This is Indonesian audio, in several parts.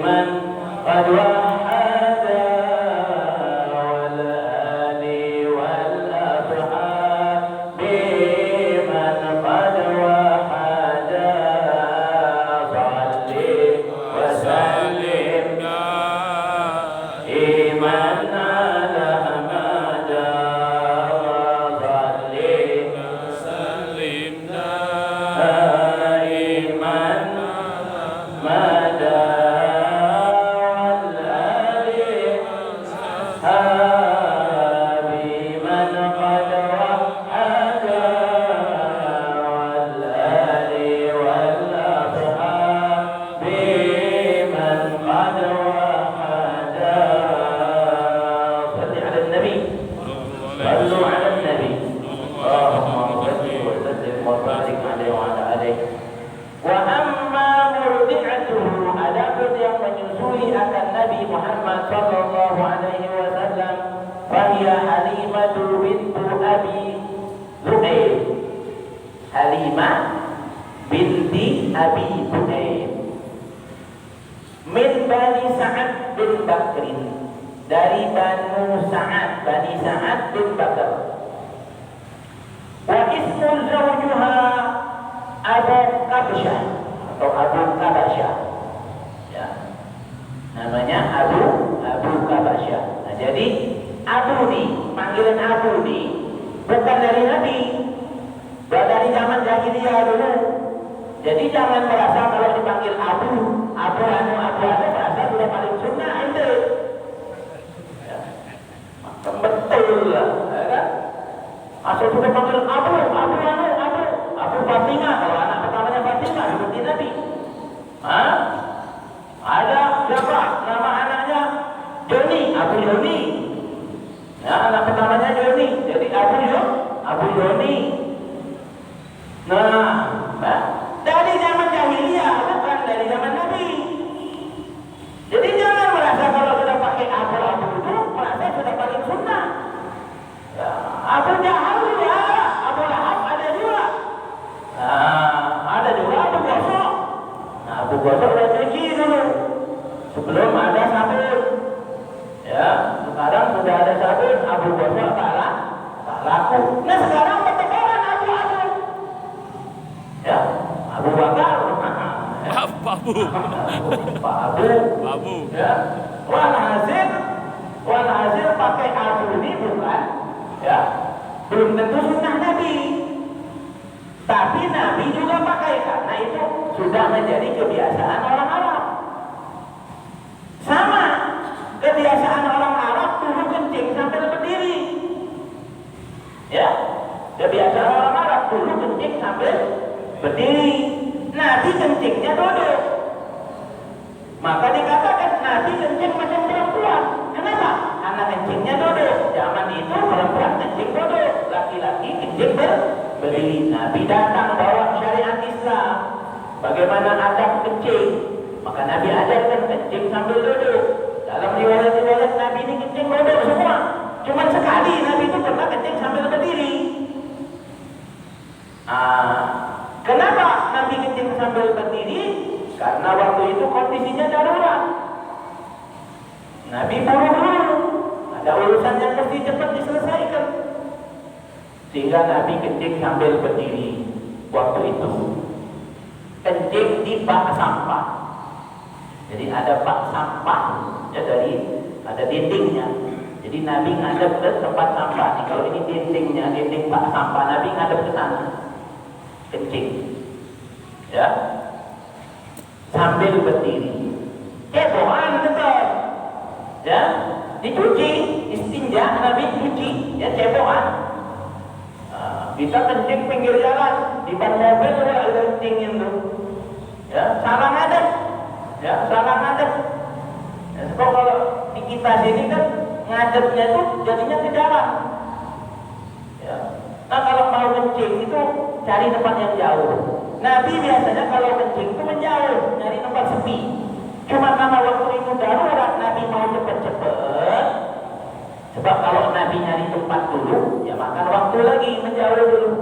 man qad wahada wal ali wal ashabi man qad wahada salli wa sallim iman ala hamada Halimah binti Abi Budaim min Bani Sa'ad bin Bakrin, dari Banu Sa'ad, Bani Sa'ad bin Bakr. Wa ismu zawjuha Abu Kabsyah atau Abu Kabasyah, ya, namanya Abu Kabasyah. Nah, jadi Abu nih, panggilan Abu nih bukan dari Nabi, dari zaman jahiliyah dulu. Jadi jangan merasa kalau dipanggil Abu merasa sudah paling sunnah ente. Ya. Betul lah, ya kan? Asal sudah panggil Abu Fatimah, kalau anak pertamanya Fatimah seperti Nabi. Hah? Ada siapa? Nama anaknya Joni, Abu Joni. Ya, anak pertamanya Joni, jadi Abu Joni. Nah, dari zaman jahiliyah, bukan dari zaman Nabi. Jadi jangan merasa kalau sudah pakai Abu itu merasa sudah paling sunnah. Ya, Abu Jahal juga, Abu Lahab ada juga. Nah, ada juga Abu Gosok. Nah, Abu Gosok udah cuci dulu sebelum ada sabun. Ya, sekarang sudah ada sabun, Abu Gosok tak laku. Nah, sekarang ya, Abu Bakar, Pak Abu, ya, walhasil pakai Abu ini bukan, ya, belum tentu sunnah Nabi, tapi Nabi juga pakai karena itu sudah menjadi kebiasaan orang Arab. Sama kebiasaan orang Arab dulu kencing sambil berdiri, ya, kebiasaan orang Arab dulu kencing sambil berdiri. Nabi kencingnya duduk, maka dikatakan Nabi kencing macam perempuan. Kenapa? Karena kencingnya duduk. Zaman itu perempuan kencing duduk, laki-laki kencing berdiri. Nabi datang bawa syariat Islam, bagaimana adab kencing, maka Nabi ajarkan kencing sambil duduk. Dalam riwayat-riwayat Nabi ini kencing duduk semua. Cuman sekali Nabi itu pernah kencing sambil berdiri. Kenapa Nabi kencing sambil berdiri? Karena waktu itu kondisinya darurat. Nabi buru-buru, ada urusan yang mesti cepat diselesaikan, sehingga Nabi kencing sambil berdiri. Waktu itu kencing di bak sampah. Jadi ada bak sampah, ya, ada dindingnya. Jadi Nabi ngadep ke tempat sampah. Nih, kalau ini dindingnya, dinding bak sampah, Nabi ngadep ke sana kencing, ya, sambil berdiri. Cebokan tetap, ya, dicuci, istinja Nabi cuci, ya, cebokan. Bisa kencing pinggir jalan, di ban mobil ada kencingin tuh, ya, salah ngadep, ya, salah ngadep. Ya, kalau di kita sini kan ngadepnya tuh jadinya ke jalan, ya. Nah, kalau mau kencing itu cari tempat yang jauh. Nabi biasanya kalau kencing itu menjauh, nyari tempat sepi. Cuma karena waktu itu darurat, Nabi mau cepet-cepet. Sebab kalau Nabi nyari tempat dulu, ya makan waktu lagi, menjauh dulu.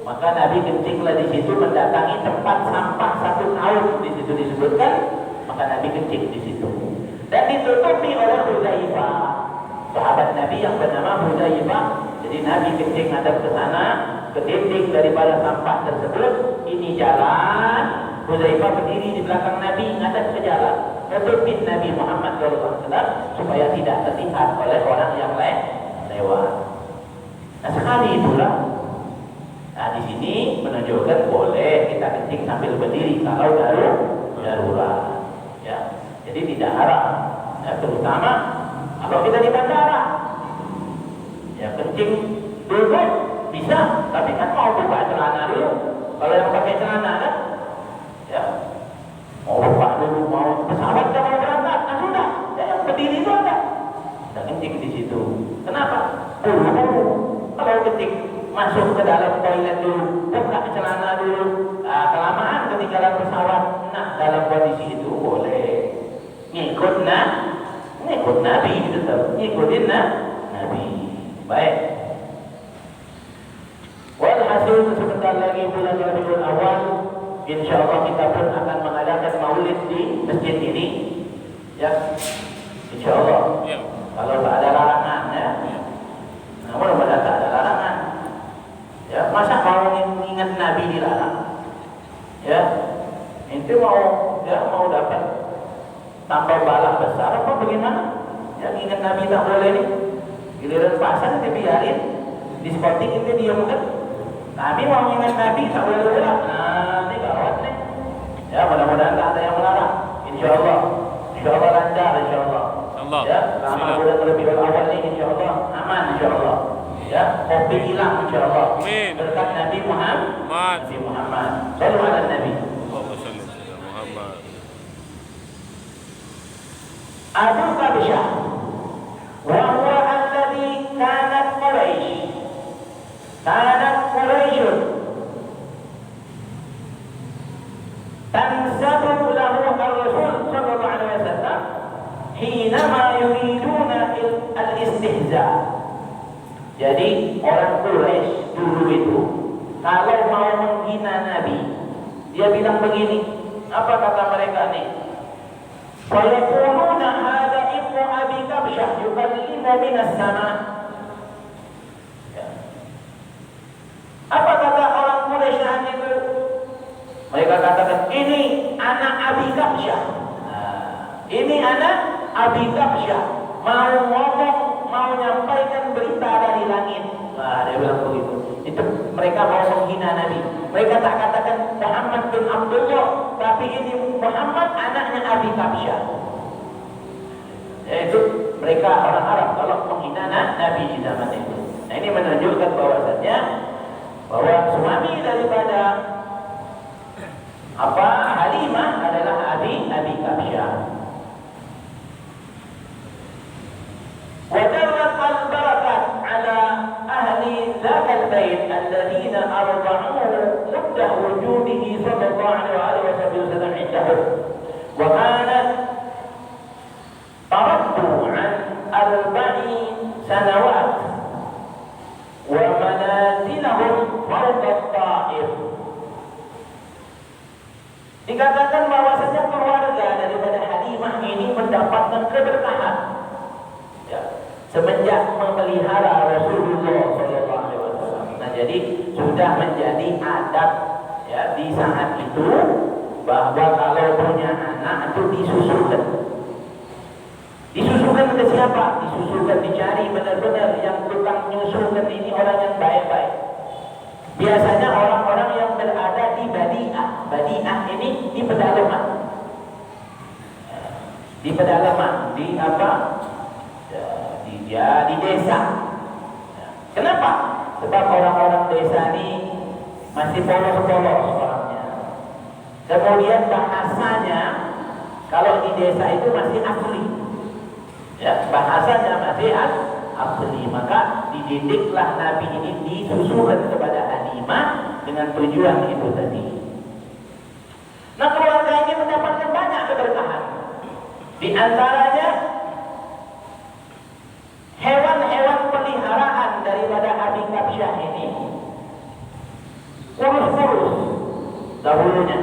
Maka Nabi kencinglah di situ, mendatangi tempat sampah 1 tahun, di situ disebutkan. Maka Maka Nabi kencing di situ. Dan ditutupi oleh Hudzaifah, sahabat Nabi yang bernama Hudzaifah. Jadi Nabi kencing ngadap ke sana, ke dinding daripada sampah tersebut. Ini jalan. Hudzaifah berdiri di belakang Nabi ngadap ke jalan, tutupin Nabi Muhammad SAW supaya tidak terlihat oleh orang yang lewat. Nah sekali itulah. Nah di sini menunjukkan boleh kita kencing sambil berdiri kalau darurat. Ya, jadi tidak haram. Ya, terutama kalau kita di bandara. Ya kencing duduk bisa, tapi kan mau buka celana dulu. Kalau yang pakai celana kan, ya mau buka dulu, mau pesawat kan mau berangkat, nah sudah. Ya, yang berdiri itu ada. Dan kencing di situ. Kenapa? Buru-buru. Kalau kencing masuk ke dalam toilet dulu, buka celana dulu. Nah, kelamaan ketinggalan pesawat. Nah, dalam kondisi itu boleh ngikut Nabi tetap ngikutin Nabi. Baik. Walhasil sebentar lagi bulan Rabiul Awal, insyaallah kita pun akan mengadakan maulid di masjid ini. Ya, insyaallah. Ya. Kalau tak ada larangan, ya. Nah, mudah-mudahan tak ada larangan. Ya, masa mau ingat Nabi dilarang? Ya, itu mau dapat tambah balak besar apa bagaimana? Yang ingat Nabi tak boleh nih. Giliran pasang dibiarin, di sporting itu diam kan? Nabi mau ingat Nabi tak boleh pula. Nah, ini gawat nih. Ya, mudah-mudahan tak ada yang melarang. Insyaallah lancar insyaallah. Ya, selama bulan Rabiul Awal ini insyaallah aman insyaallah. Ya, kopi hilang insyaallah. Amin. Berkat Nabi Muhammad. Sallu ala Nabi. Allahumma shalli ala Muhammad. Abu Kabsyah wa huwa alladhi kanat Quraisy tansabu lahu ar-Rasul sallallahu alaihi wasallam hinama yuriduna al-istihza. Jadi orang Quraisy dulu itu kalau mau menghina Nabi, dia bilang begini, apa kata mereka nih? Fayaquluna hadza ibnu Abi Kabsyah yukallimu minas sama. Apa kata orang Quraisy itu? Mereka katakan ini anak Abi Kabsyah. Ini anak Abi Kabsyah mau ngomong, mau menyampaikan berita dari langit. Dia bilang begitu. Itu mereka mau menghina Nabi. Mereka tak katakan Muhammad bin Abdullah, tapi ini Muhammad anaknya Abi Kabsyah. Yaitu mereka orang Arab kalau menghina Nabi di zaman itu. Nah ini menunjukkan bahwasannya bahwa suami daripada Halimah adalah Abi Kabsyah. وَدَرَّتْ الْبَرَكَةُ عَلَى أَهْلِ ذَاكَ الْبَيْتِ الَّذِينَ أَرْضَعُوهُ مُدَّةَ وُجُودِهِ صلى الله عليه وسلم عندهم وكانت تردوا عن 40 سنوات ومنازلهم فوق الطائف. Dikatakan bahwasanya keluarga daripada Halimah ini mendapatkan keberkahan ya, semenjak memelihara Rasulullah SAW. Nah jadi sudah menjadi adat ya di saat itu bahwa kalau punya anak itu disusukan. Disusukan ke siapa? Disusukan, dicari benar-benar yang tukang nyusukan ini orang yang baik-baik. Biasanya orang-orang yang berada di badi'ah. Badi'ah ini di pedalaman. Di pedalaman, di apa? Di desa. Kenapa? Sebab orang-orang desa ini masih polos-polos orangnya. Kemudian bahasanya kalau di desa itu masih asli. Ya, bahasanya masih asli. Maka dididiklah Nabi ini disusukan kepada Halimah dengan tujuan itu tadi. Nah keluarga ini mendapatkan banyak keberkahan. Di antaranya hewan-hewan peliharaan daripada Abi Kabsyah ini kurus-kurus dahulunya,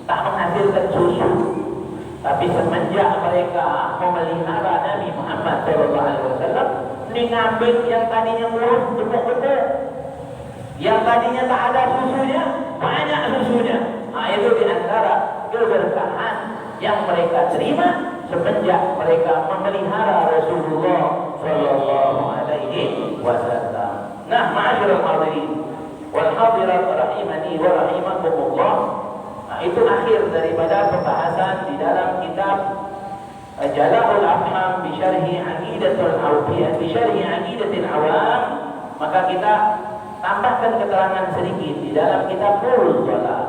tak menghasilkan susu. Tapi semenjak mereka memelihara Nabi Muhammad SAW, ini ngambil yang tadinya murus gemuk-gemuk, yang tadinya tak ada susunya, banyak susunya. Nah, itu diantara keberkahan yang mereka terima semenjak mereka memelihara Rasulullah SAW. Nah, ma'asyiral hadirin wal hadirat rahimani wa rahimakumullah. Nah, itu akhir daripada pembahasan di dalam kitab Jala'ul Afham bi syarhi Aqidatul Awfiyah bi syarhi Aqidatil Awam. Maka kita tambahkan keterangan sedikit di dalam kitab Nurul Dhalal.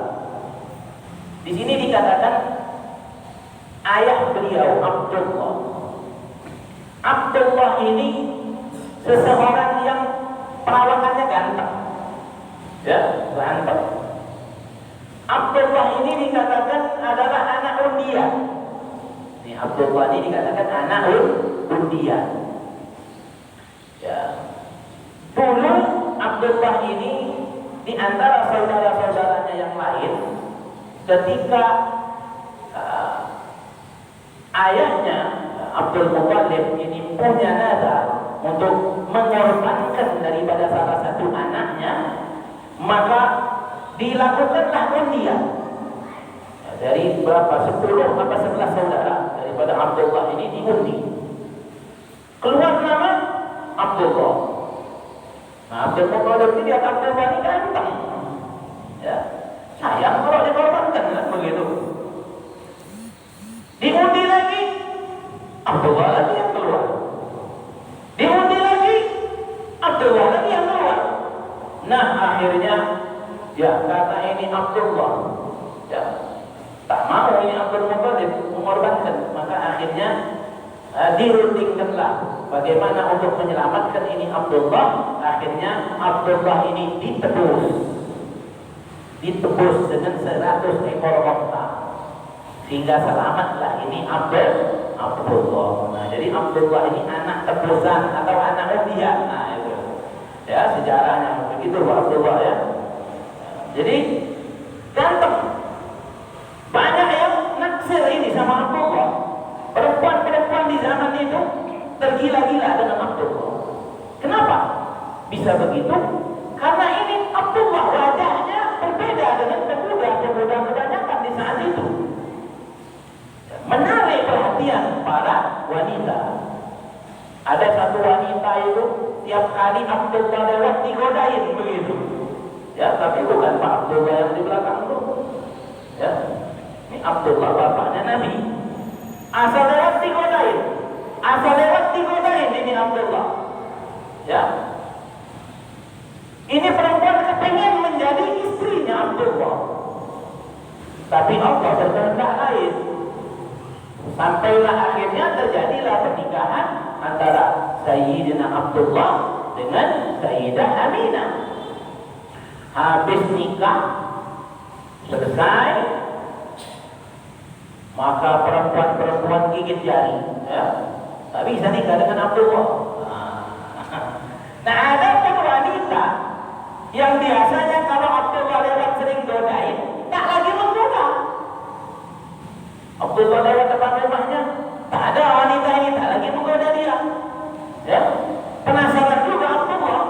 Di sini dikatakan ayah beliau Abdullah. Abdullah ini seseorang yang perawakannya ganteng. Ya, ganteng. Abdullah ini dikatakan adalah anak undian. Ini Abdullah ini dikatakan anak undian. Ya. Dulu Abdullah ini di antara saudara-saudaranya yang lain, ketika ayahnya Abdul Muthalib ini punya nazar untuk mengorbankan daripada salah satu anaknya, maka dilakukanlah undian. Dari berapa? 10 apa 11 saudara daripada Abdullah ini diundi. Keluar nama Abdullah. Nah, Abdul Muthalib ini lihat Abdullah ini ganteng. Ya. Sayang kalau dikorbankan kan begitu. Diundi lagi, Abdullah lagi yang keluar. Diundi lagi, Abdullah lagi yang keluar. Nah, akhirnya ya karena ini Abdullah, ya tak mau ini Abdul Muthalib mengorbankan, maka akhirnya dirundingkanlah bagaimana untuk menyelamatkan ini Abdullah. Akhirnya Abdullah ini ditebus dengan 100 ekor onta, sehingga selamatlah ini Abdullah. Nah, jadi Abdullah ini anak tebusan atau anak undian. Nah, itu ya sejarahnya begitu Abdullah ya. Jadi ganteng, banyak yang naksir ini sama Abdullah. Perempuan-perempuan di zaman itu tergila-gila dengan Abdullah. Kenapa bisa begitu? Karena ini Abdullah wajahnya berbeda dengan pemuda kebanyakan di saat itu. Menarik perhatian para wanita. Ada satu wanita itu tiap kali Abdullah lewat digodain begitu. Ya, tapi bukan Pak Abdullah yang di belakang itu. Ya, ini Abdullah bapaknya Nabi. Asal lewat digodain ini Abdullah. Ya, ini perempuan kepengen menjadi istrinya Abdullah, tapi Allah berkehendak lain. Sampailah akhirnya terjadilah pernikahan antara Sayyidina Abdullah dengan Sayyidah Aminah. Habis nikah selesai, maka perempuan gigit jari, ya, tak bisa nikah dengan Abdullah. Nah, ada pun wanita yang biasanya kalau Abdullah lewat sering godain, tak lagi menggoda. Abdullah lewat depan rumahnya, tak ada wanita ini tak lagi menggoda dia. Ya, penasaran juga Abdullah.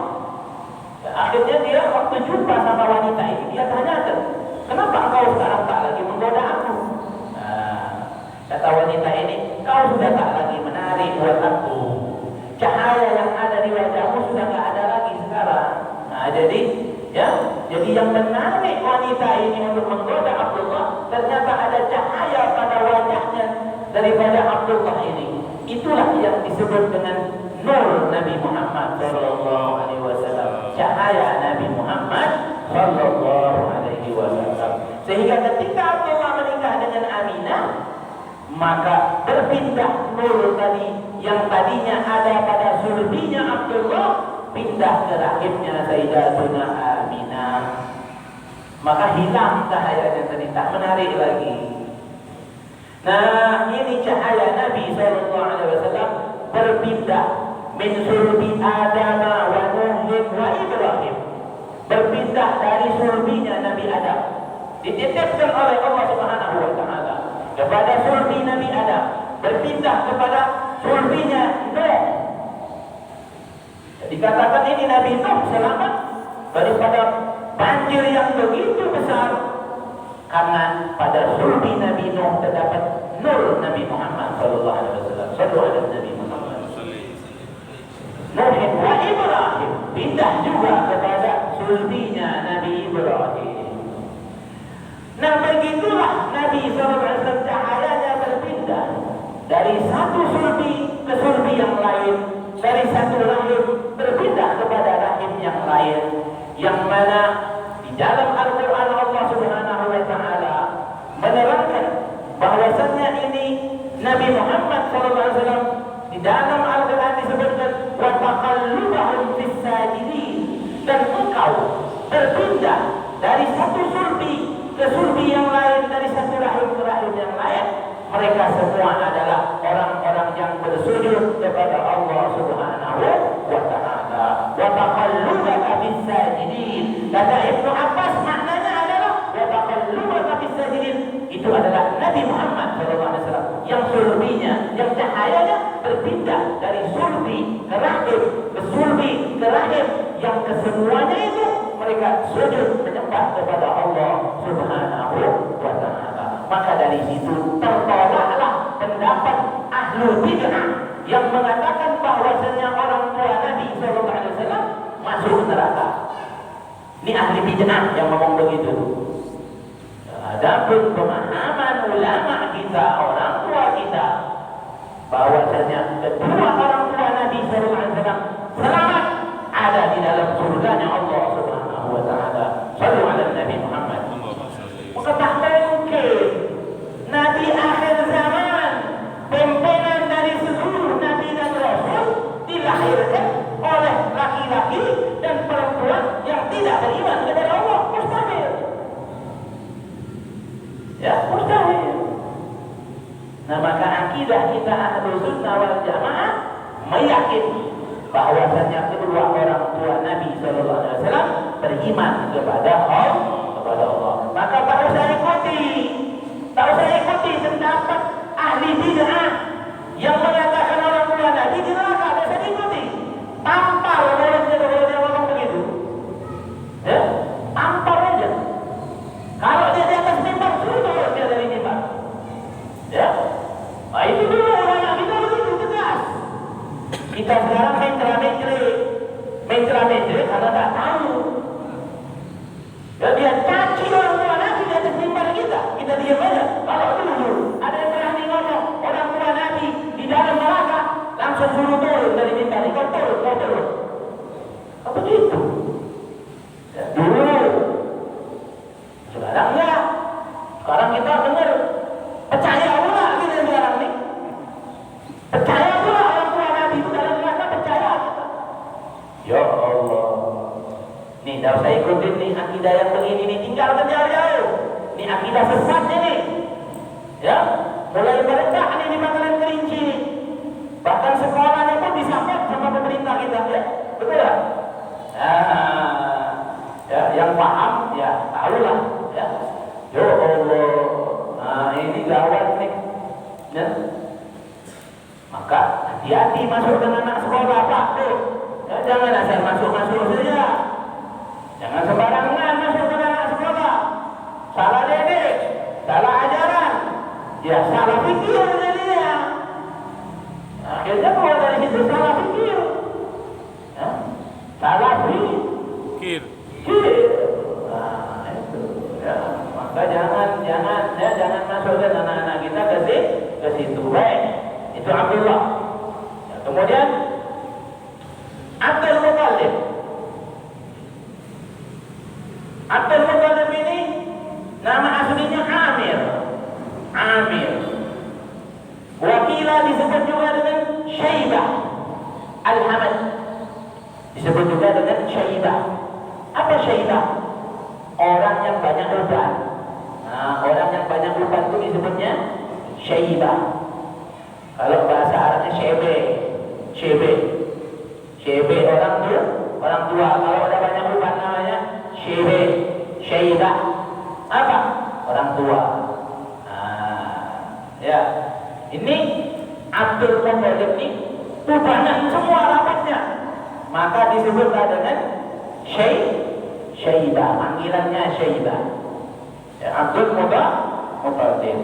Ya, akhirnya dia waktu jumpa sama wanita ini, dia tanyakan, kenapa engkau sekarang tak lagi menggoda aku? Nah, kata wanita ini, kau sudah tak lagi menarik buat aku. Cahaya yang ada di wajahmu sudah tak ada lagi sekarang. Nah, jadi yang menarik wanita ini untuk menggoda Abdullah, ternyata ada cahaya pada wajahnya daripada Abdullah ini. Itulah yang disebut dengan nur Nabi Muhammad SAW, cahaya Nabi Muhammad SAW. Sehingga ketika Abdullah menikah dengan Aminah, maka berpindah nur tadi yang tadinya ada pada sulbinya Abdullah, pindah ke rahimnya Sayyidatuna Aminah. Maka hilang cahayanya tadi, tak menarik lagi. Nah, ini cahaya Nabi SAW berpindah min sulbi Adam wa Nuh wa Ibrahim, berpindah dari sulbinya Nabi Adam, dititipkan oleh Allah Subhanahu wa Ta'ala kepada sulbi Nabi Adam, berpindah kepada sulbinya Nuh. Jadi katakan ini Nabi Nuh selamat daripada banjir yang begitu besar, karena pada sulbi Nabi Nuh terdapat nur Nabi Muhammad sallallahu alaihi wasallam. Sallallahu alaihi Nabi Muhammad. Nuh wa Ibrahim pindah juga kepada sulbinya Nabi Ibrahim. Nah, begitulah Nabi sallallahu alaihi wasallam cahayanya berpindah dari satu sulbi ke sulbi yang lain, dari satu rahim berpindah kepada rahim yang lain, yang mana di dalam Al-Quran Allah Subhanahu wa Ta'ala menerangkan bahwasannya ini Nabi Muhammad SAW di dalam Al-Quran disebutkan wa taqallubahum fis sajidin, dan engkau berpindah dari satu sulbi ke sulbi yang lain, dari satu rahim ke rahim yang lain. Mereka semua adalah orang-orang yang bersujud kepada Allah Subhanahu wa Ta'ala. Wa taqallubaka fis sajidin. Kata Ibnu Abbas, maknanya adalah wa taqallubaka fis sajidin. Itu adalah Nabi Muhammad SAW yang sulbinya, yang cahayanya berpindah dari sulbi ke rahim, ke sulbi ke rahim, yang kesemuanya itu mereka sujud menyembah kepada Allah Subhanahu wa Ta'ala. Maka dari situ tertolaklah pendapat ahlu bid'ah yang mengatakan bahwasanya orang tua Nabi SAW masuk neraka. Ini ahli bid'ah yang ngomong begitu. Adapun pemahaman ulama kita, orang tua kita, bahwasanya kedua orang tua Nabi SAW selamat ada di dalam surganya Allah Subhanahu wa Ta'ala. Sallu ala Nabi Muhammad. Maka tak mungkin Nabi akhir zaman, pimpinan dari seluruh Nabi dan Rasul, dilahirkan oleh laki-laki dan perempuan yang tidak beriman kepada Allah. Mustahil. Ya, mustahil. Nah, maka akidah kita Ahlus Sunnah wal Jamaah meyakini bahwasanya kedua orang tua Nabi sallallahu alaihi wasallam beriman kepada Allah. Maka tak usah ikuti pendapat ahli bid'ah yang mengatakan orang tua Nabi di neraka. Tak usah ikuti. Tampar mulutnya kalau dia ngomong begitu. Ya, tampar aja. Kalau dia di atas mimbar, suruh dia dari mimbar. Ya, nah, itu dulu ulama kita begitu tegas. Kita sekarang mencela-mencela karena tak tahu. Ya, dia caci orang tua Nabi di atas mimbar kita diam aja. Kalau dulu ada yang berani ngomong orang tua Nabi di dalam neraka, langsung suruh turun dari mimbar. Kau turun. Apa begitu? Ya, dulu. Sekarang ya. Sekarang kita dengar percaya pula kita sekarang nih. Percaya pula orang tua Nabi itu dalam neraka, percaya kita. Ya Allah. Nih, tak usah ikutin nih akidah yang begini nih, tinggalkan jauh-jauh. Ini akidah sesat ini. Ya, mulai meredah nih di Bangkalan Kerinci nih. Bahkan sekolahnya pun disambut sama pemerintah kita, ya. Betul ya? Nah, ya, yang paham ya tahulah, ya. Ya Allah. Nah, ini gawat nih. Ya. Maka hati-hati masuk dengan anak sekolah, Pak. Tuh. Ya, jangan asal masuk-masuk saja. Jangan sembarangan masuk ke anak sekolah. Salah didik, salah ajaran, ya salah fikir jadinya. Akhirnya keluar dari situ salah fikir, ya? Salah fikir. Nah, itu, ya. Maka jangan masukkan anak-anak kita ke situ. Baik, itu Abdullah. Ya, kemudian Abdul Muttalib. Abdul Muttalib ini nama aslinya Amir. Wakila disebut juga dengan Syaibah Al-Hamad. Disebut juga dengan Syaibah. Apa Syaibah? Orang yang banyak uban. Nah, orang yang banyak uban itu disebutnya Syaibah. Kalau bahasa Arabnya Syebe orang tua. Kalau ada banyak uban namanya Syaibah. Apa? Orang tua. Nah, ini Abdul Muthalib ini banyak semua rapatnya, maka disebutlah dengan Syaibah, panggilannya Syaibah. Ya, Abdul Muthalib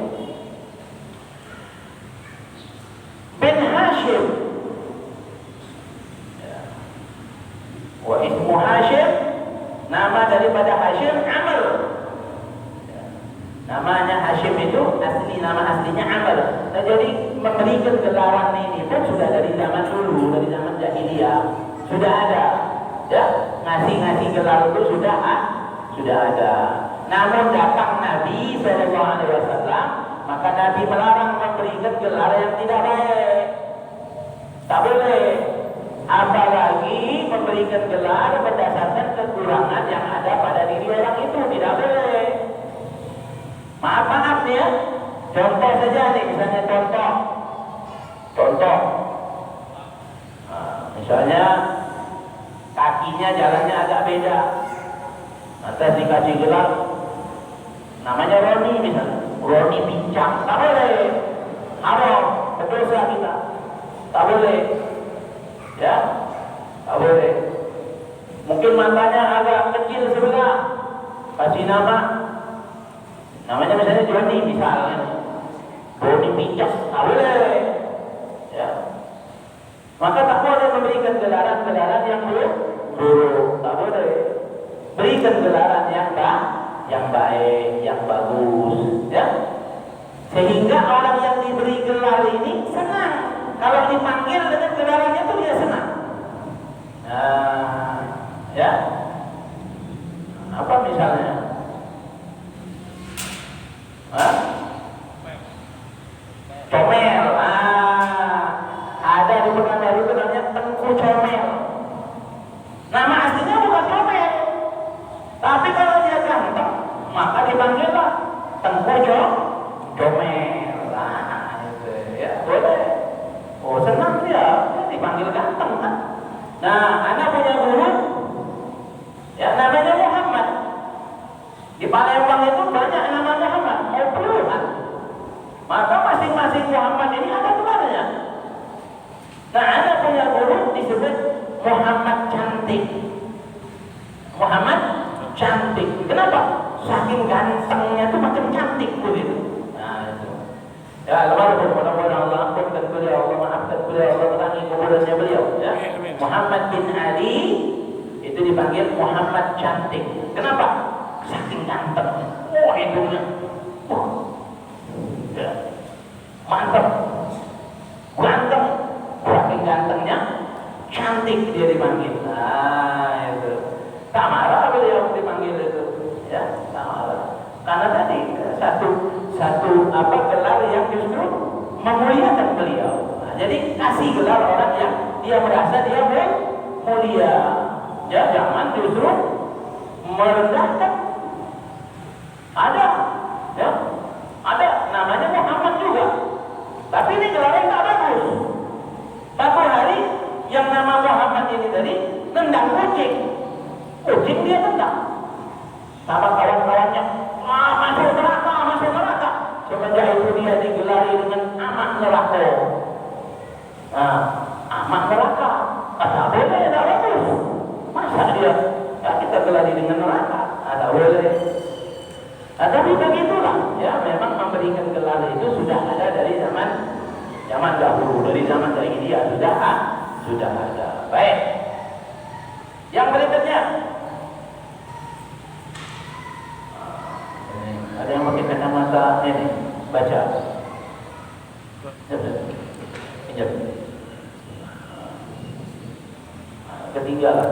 bin Hashim. Ya. Wa ismu Hashim, nama daripada Hashim Amr. Ya. Namanya Hashim itu nama aslinya Amr. Nah, jadi memberikan gelaran ini pun sudah dari zaman dulu, dari zaman jahiliyah sudah ada. Ya, ngasih gelar itu sudah ada. Namun datang Nabi SAW, maka Nabi melarang memberikan gelar yang tidak baik. Tak boleh. Apalagi memberikan gelar berdasarkan kekurangan yang ada pada diri orang itu, tidak boleh. Maaf ya. Contoh saja nih, misalnya contoh. Nah, misalnya kakinya jalannya agak beda, maka dikasih gelar namanya Roni misalnya, Roni pincang, tak boleh, haram, berdosa kita, tak boleh, ya, tak boleh. Mungkin matanya agak kecil sebelah, kasih namanya misalnya Joni misalnya, Roni pincang, tak boleh, ya. Maka tak boleh memberikan gelaran yang buruk, tak boleh. Berikan gelaran yang baik, yang bagus, ya. Sehingga orang yang diberi gelar ini senang. Kalau dipanggil dengan gelarannya itu dia senang. Nah, ya. Apa misalnya? Comel. Ada di Pekanbaru itu namanya Tengku Comel. Nama aslinya bukan Comel, tapi kalau dia ganteng maka dipanggillah Tengku Comel. Nah, itu ya boleh. Oh, senang dia dipanggil ganteng kan. Nah, anak punya guru ya namanya Muhammad. Di Palembang itu banyak nama Muhammad, puluhan. Maka masing-masing Muhammad ini ada gelarnya. Nah, anak punya guru disebut Muhammad Cantik. Muhammad Cantik. Kenapa? Saking gantengnya itu macam cantik begitu. Nah, itu. Ya, almarhum mudah-mudahan Allah ampunkan beliau, Allah maafkan beliau, Allah terangi kuburannya beliau. Ya. Muhammad bin Ali itu dipanggil Muhammad Cantik. Kenapa? Saking ganteng. Oh, hidungnya. Ya. Mantap. Ganteng. Saking gantengnya, cantik dia dipanggil. Nah, itu. Tak marah beliau dipanggil itu. Ya, tak marah. Karena tadi satu gelar yang justru memuliakan beliau. Nah, jadi kasih gelar orang yang dia merasa dia mulia. Ya, jangan justru merendahkan. Ada namanya Muhammad juga. Tapi ini gelarnya tak bagus. Satu hari yang nama Muhammad ini tadi tendang kucing. Kucing dia tendang. Sama kawan-kawannya, masuk neraka. Semenjak itu dia digelari dengan amak neraka. Nah, amak neraka. Kata boleh, tak bagus. Masa dia? Ya, kita gelari dengan neraka. Tak boleh. Nah, tapi begitulah. Ya, memang memberikan gelar itu sudah ada dari zaman dahulu, dari zaman jahiliyah sudah ada. Baik. Yang berikutnya. Ada yang pakai kacamata ini, baca. Pinjam. Ketinggalan.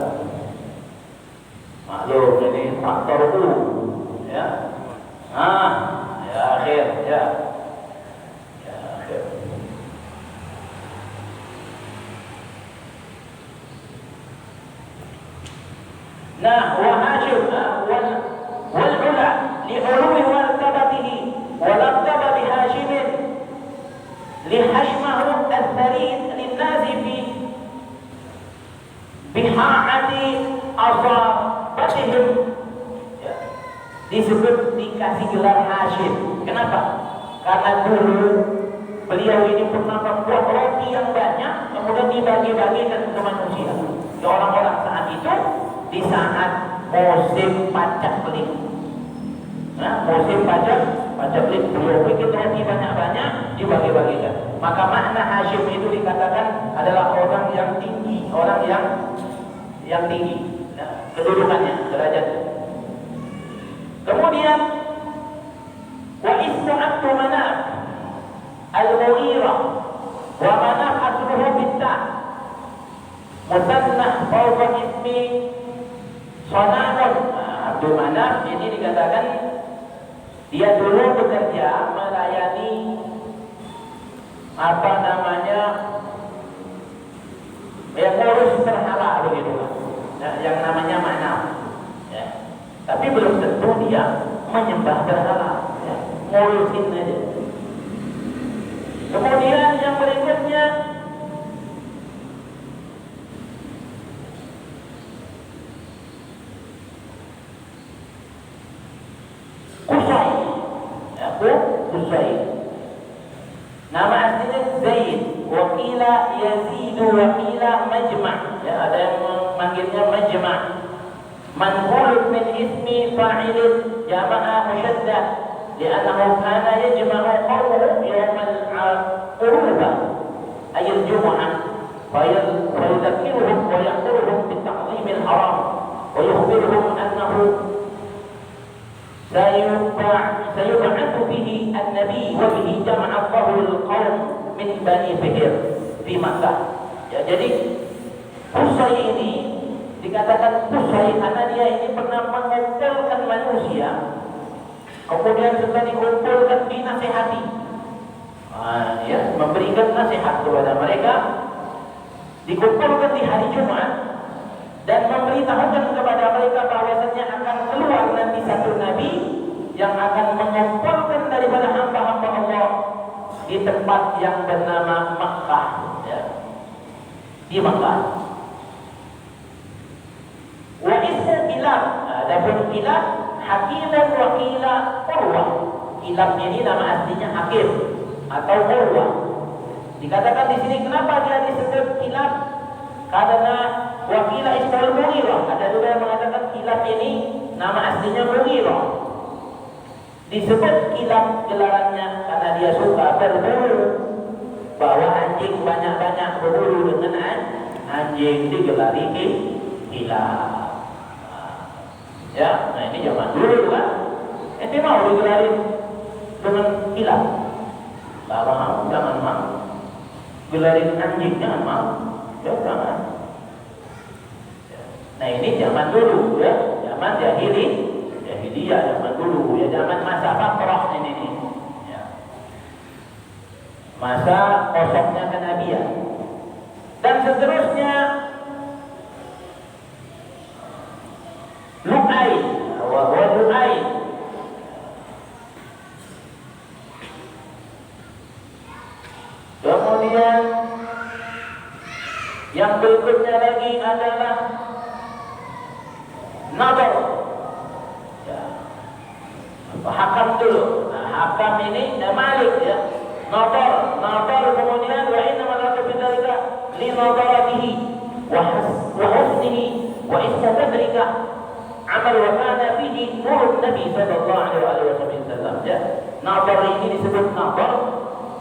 Maklum ini faktor U, ya. Ya akhir, ya. Ya akhir. Nah, wa Hashim wal ula li'uluwi martabatihi wa laqaba bi Hashim li hashmahu al-tharid lin-nasi fi biha'ati asabatihim. Ya. Disebut dikasih gelar Hashim. Kenapa? Karena dulu beliau ini pernah membuat roti yang banyak, kemudian dibagi-bagikan ke manusia, ke orang-orang saat itu, di saat musim pacaklik. Nah, musim pacaklik, beliau bikin roti banyak-banyak, dibagi-bagikan. Maka makna Hashim itu dikatakan adalah orang yang tinggi, orang yang tinggi, nah, kedudukannya, derajatnya. Kemudian wa ismu Abdu Manaf Al-Mughirah, wa Manaf asluhu bintah musannah fawqa ismi Sanamun. Abdu Manaf ini dikatakan dia dulu bekerja melayani apa namanya, yang ngurus berhala begitu, nah, yang namanya Manaf, ya. Tapi belum tentu dia menyembah berhala, ya. Ngurusin aja. Kemudian yang berikutnya Qusay, ya, Qusay. Nama aslinya Zaid, wakila Yazid, wakila Majma'. Ya, ada yang memanggilnya Majma'. Manqul min ismi fa'ilin jama'a musyaddah, li'annahu kana yajma'u qawmuhu yawm al-urubah, ay al-jum'ah, fayudhakkiruhum wa ya'muruhum bi-ta'zim al-haram wa yukhbiruhum annahu sayub'athu bihi an-nabi wa bihi jama'a Allahu al-qawm min Bani Fihr di Makkah. Ya, jadi Qusay ini dikatakan Qusay karena dia ini pernah mengumpulkan manusia, kemudian setelah dikumpulkan dinasihati, ya, memberikan nasihat kepada mereka, dikumpulkan di hari Jumat dan memberitahukan kepada mereka bahwasanya akan keluar nanti satu nabi yang akan mengumpulkan daripada hamba-hamba Allah di tempat yang bernama Makkah, ya, di Makkah. Wa ismu Kilab, adapun Kilab Hakimun wa Qila Urwah. Kilab ini nama aslinya Hakim atau Urwah. Dikatakan di sini kenapa dia disebut Kilab? Karena Wakila Ismail Mughirah. Ada juga yang mengatakan Kilab ini nama aslinya Mughirah. Disebut Kilab gelarannya karena dia suka berburu, bawa anjing banyak-banyak, berburu dengan anjing, digelari Kilab. Ya, nah ini zaman dulu kan. Ente mau digelarin dengan Kilab? Gak mau, jangan mau. Gelarin anjing jangan mau, ya jangan. Nah ini zaman dulu, ya, zaman jahiliyah, zaman dulu, ya, zaman masa fatrah ini nih, ya. Masa kosongnya kenabian dan seterusnya. Lu'ay, wa Lu'ay. Kemudian yang berikutnya lagi adalah Nadar, ya. Hakam dulu. Nah, hakam ini Malik, ya. Nadar kemudian wa inna malaka bidzalika li nadaratihi wa husnihi wa ismu badrika amal wa kana fihi nur Nabi sallallahu alaihi wasallam. Ya. Nadar ini disebut nadar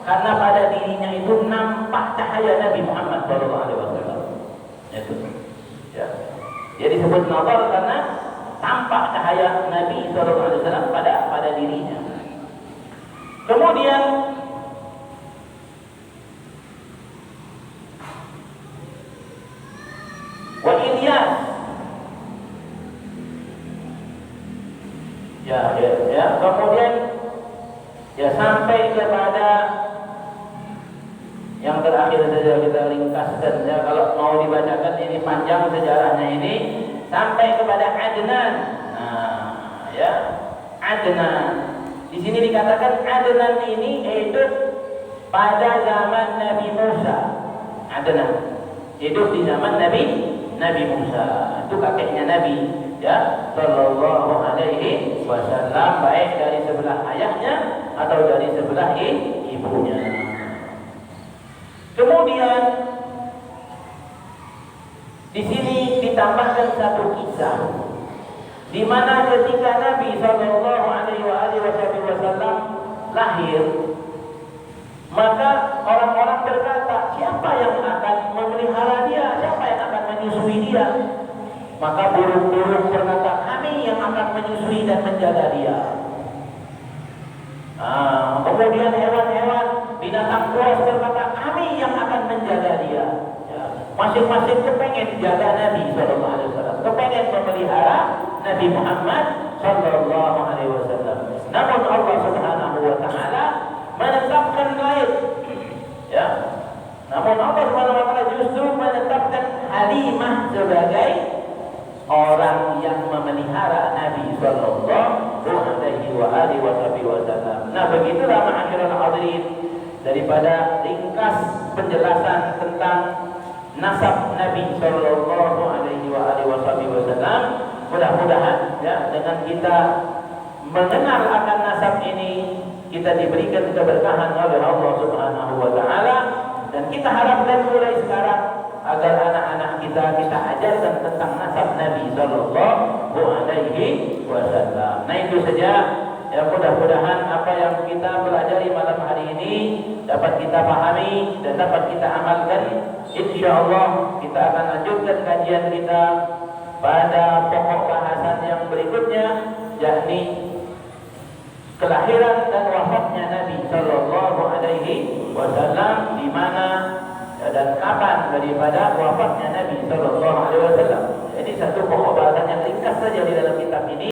karena pada dirinya itu nampak cahaya Nabi Muhammad sallallahu alaihi wasallam. Itu. Ya. Dia disebut nadar karena tampak cahaya Nabi SAW pada dirinya. Kemudian wa Ilyas, ya. Kemudian ya sampai kepada yang terakhir saja kita ringkaskan, ya. Kalau mau dibacakan ini panjang sejarahnya ini sampai kepada Adnan. Nah, ya, Adnan. Di sini dikatakan Adnan ini hidup pada zaman Nabi Musa. Adnan hidup di zaman Nabi Musa. Itu kakeknya Nabi, ya, sallallahu alaihi wasallam, baik dari sebelah ayahnya atau dari sebelah ibunya. Kemudian di sini ditambahkan satu kisah di mana ketika Nabi Shallallahu Alaihi Wasallam lahir, maka orang-orang berkata, siapa yang akan memelihara dia, siapa yang akan menyusui dia? Maka burung-burung berkata, kami yang akan menyusui dan menjaga dia. Kemudian hewan-hewan binatang buas berkata, kami yang akan menjaga dia. Masing-masing kepengen jaga Nabi Sallallahu Alaihi Wasallam, kepengen memelihara Nabi Muhammad Sallallahu Alaihi Wasallam. Namun Allah Subhanahu Wa Taala menetapkan lain, ya. Namun Allah Subhanahu Wa Taala justru menetapkan Halimah sebagai orang yang memelihara Nabi Sallallahu Alaihi Wasallam. Nah, begitulah ma'asyiral hadirin daripada ringkas penjelasan tentang nasab Nabi Sallallahu Alaihi Wasallam. Mudah-mudahan ya dengan kita mengenal akan nasab ini kita diberikan keberkahan oleh Allah Subhanahu Wa Taala, dan kita harapkan mulai sekarang agar anak-anak kita ajarkan tentang nasab Nabi Sallallahu Alaihi Wasallam. Nah, itu saja. Ya, mudah-mudahan apa yang kita pelajari malam hari ini dapat kita pahami dan dapat kita amalkan. Insyaallah kita akan lanjutkan kajian kita pada pokok bahasan yang berikutnya, yakni kelahiran dan wafatnya Nabi Sallallahu Alaihi Wasallam, di mana dan kapan daripada wafatnya Nabi Sallallahu Alaihi Wasallam. Jadi satu pokok bahasan yang ringkas saja di dalam kitab ini.